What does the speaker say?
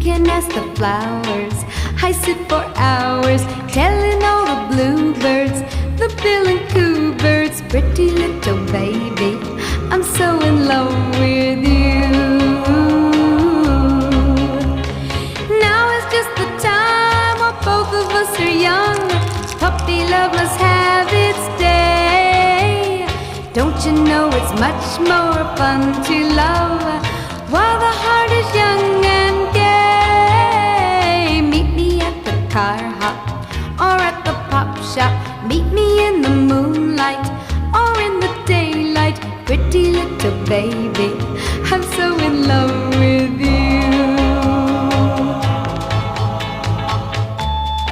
can ask the flowers. I sit for hours telling all the bluebirds, the bill and coo birds, pretty little baby, I'm so in love with you. Now is just the time while both of us are young. Puppy love must have its day. Don't you know it's much more fun to love while the heart is young and gay? Meet me at the car hop or at the pop shop. Meet me in the moonlight or in the daylight. Pretty little baby, I'm so in love with you.